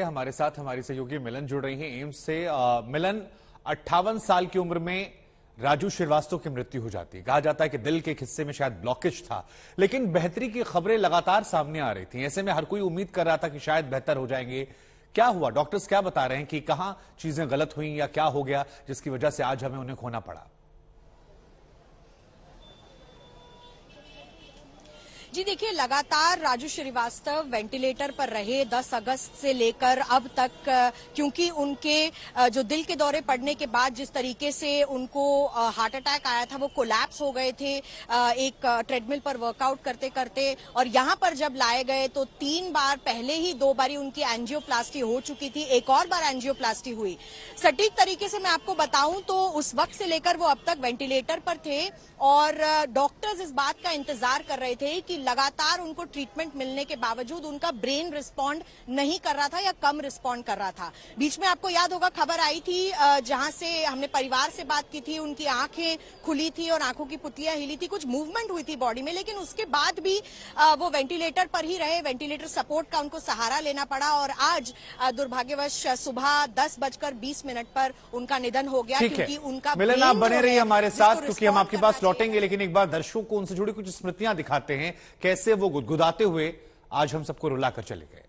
हमारे साथ हमारी सहयोगी मिलन जुड़ रही हैं एम्स से। मिलन, 58 साल की उम्र में राजू श्रीवास्तव की मृत्यु हो जाती है। कहा जाता है कि दिल के एक हिस्से में शायद ब्लॉकेज था, लेकिन बेहतरी की खबरें लगातार सामने आ रही थी। ऐसे में हर कोई उम्मीद कर रहा था कि शायद बेहतर हो जाएंगे। क्या हुआ? डॉक्टर्स क्या बता रहे हैं कि कहां चीजें गलत हुई या क्या हो गया जिसकी वजह से आज हमें उन्हें खोना पड़ा? जी देखिए, लगातार राजू श्रीवास्तव वेंटिलेटर पर रहे 10 अगस्त से लेकर अब तक, क्योंकि उनके जो दिल के दौरे पड़ने के बाद जिस तरीके से उनको हार्ट अटैक आया था, वो कोलैप्स हो गए थे एक ट्रेडमिल पर वर्कआउट करते करते। और यहां पर जब लाए गए तो 3 बार, पहले ही 2 बारी उनकी एंजियोप्लास्टी हो चुकी थी, एक और बार एंजियोप्लास्टी हुई। सटीक तरीके से मैं आपको बताऊं तो उस वक्त से लेकर वो अब तक वेंटिलेटर पर थे और डॉक्टर्स इस बात का इंतजार कर रहे थे कि लगातार उनको ट्रीटमेंट मिलने के बावजूद उनका ब्रेन रिस्पॉन्ड नहीं कर रहा था या कम रिस्पॉन्ड कर रहा था। बीच में आपको याद होगा खबर आई थी जहां से हमने परिवार से बात की थी, उनकी आंखें खुली थी और आंखों की पुतलियां हिली थी, कुछ मूवमेंट हुई थी बॉडी में, लेकिन उसके बाद भी वो वेंटिलेटर पर ही रहे। वेंटिलेटर सपोर्ट का उनको सहारा लेना पड़ा और आज दुर्भाग्यवश सुबह 10:20 पर उनका निधन हो गया। क्योंकि उनका मिलन, आप बने रहिए हमारे साथ क्योंकि हम आपके पास लौटेंगे, लेकिन एक बार दर्शकों को उनसे जुड़ी कुछ स्मृतियां दिखाते हैं, कैसे वो गुदगुदाते हुए आज हम सबको रुलाकर चले गए।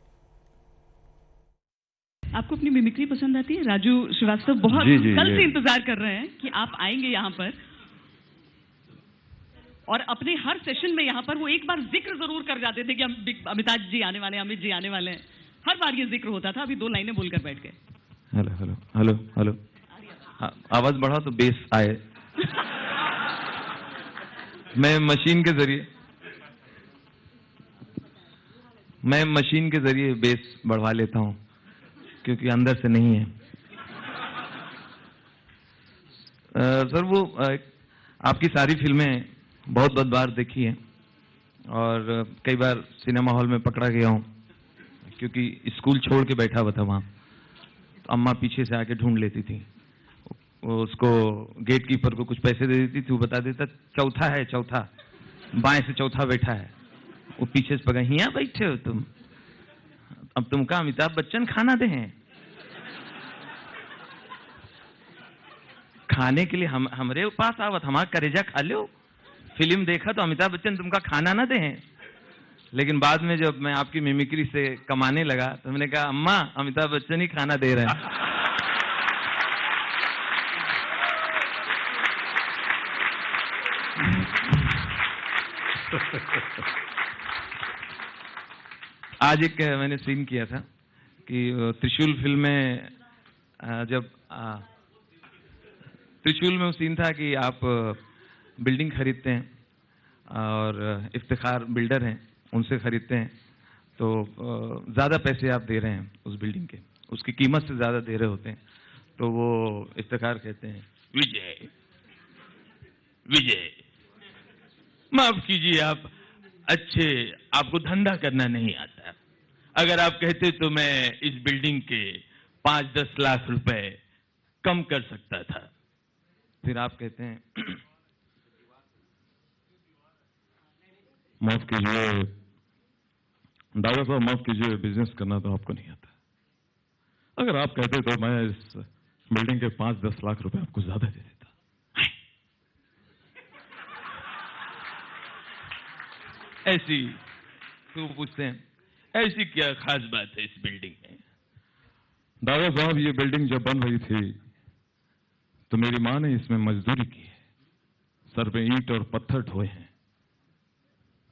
आपको अपनी मिमिक्री पसंद आती है? राजू श्रीवास्तव बहुत कल से इंतजार कर रहे हैं कि आप आएंगे यहाँ पर और अपने हर सेशन में यहाँ पर वो एक बार जिक्र जरूर कर जाते थे कि अमिताभ जी आने वाले हैं, अमित जी आने वाले हैं। हर बार ये जिक्र होता था। अभी 2 लाइनें बोलकर बैठ गए। हेलो हेलो हेलो हेलो, आवाज बढ़ा तो बेस आए। मैं मशीन के जरिए बेस बढ़वा लेता हूं क्योंकि अंदर से नहीं है। सर, वो आपकी सारी फिल्में बहुत बार देखी हैं और कई बार सिनेमा हॉल में पकड़ा गया हूं क्योंकि स्कूल छोड़ के बैठा हुआ था वहां। तो अम्मा पीछे से आके ढूंढ लेती थी, उसको गेट कीपर को कुछ पैसे दे देती थी, वो बता देता चौथा है, चौथा बाएं से चौथा बैठा है। वो पीछे से पकड़ा, यहाँ बैठे हो तुम, अब तुमका अमिताभ बच्चन खाना दे हैं खाने के लिए हमरे पास आवत, हमारा करेजा खा लो। फिल्म देखा तो अमिताभ बच्चन तुमका खाना ना दे हैं। लेकिन बाद में जब मैं आपकी मिमिक्री से कमाने लगा तो मैंने कहा अम्मा, अमिताभ बच्चन ही खाना दे रहे हैं। आज एक मैंने सीन किया था कि त्रिशूल फिल्म में जब त्रिशूल में वो सीन था कि आप बिल्डिंग खरीदते हैं और इफ्तिखार बिल्डर हैं, उनसे खरीदते हैं तो ज़्यादा पैसे आप दे रहे हैं उस बिल्डिंग के, उसकी कीमत से ज़्यादा दे रहे होते हैं। तो वो इफ्तिखार कहते हैं, विजय विजय माफ कीजिए, आप अच्छे, आपको धंधा करना नहीं आता। अगर आप कहते तो मैं इस बिल्डिंग के 5-10 लाख रुपए कम कर सकता था। फिर आप कहते हैं माफ कीजिए दादा साहब, माफ कीजिए, बिजनेस करना तो आपको नहीं आता। अगर आप कहते तो मैं इस बिल्डिंग के 5-10 लाख रुपए आपको ज्यादा दे देता। ऐसी तो पूछते हैं, ऐसी क्या खास बात है इस बिल्डिंग में? दादा साहब, ये बिल्डिंग जब बन रही थी तो मेरी मां ने इसमें मजदूरी की है, सर पे ईंट और पत्थर ढोए हैं।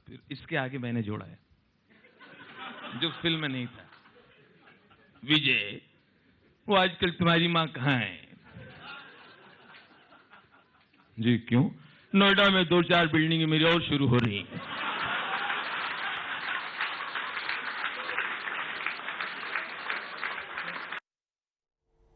फिर इसके आगे मैंने जोड़ा है जो फिल्म में नहीं था, विजय वो आजकल तुम्हारी मां कहां है? जी क्यों? नोएडा में 2-4 बिल्डिंगें मेरी और शुरू हो रही हैं।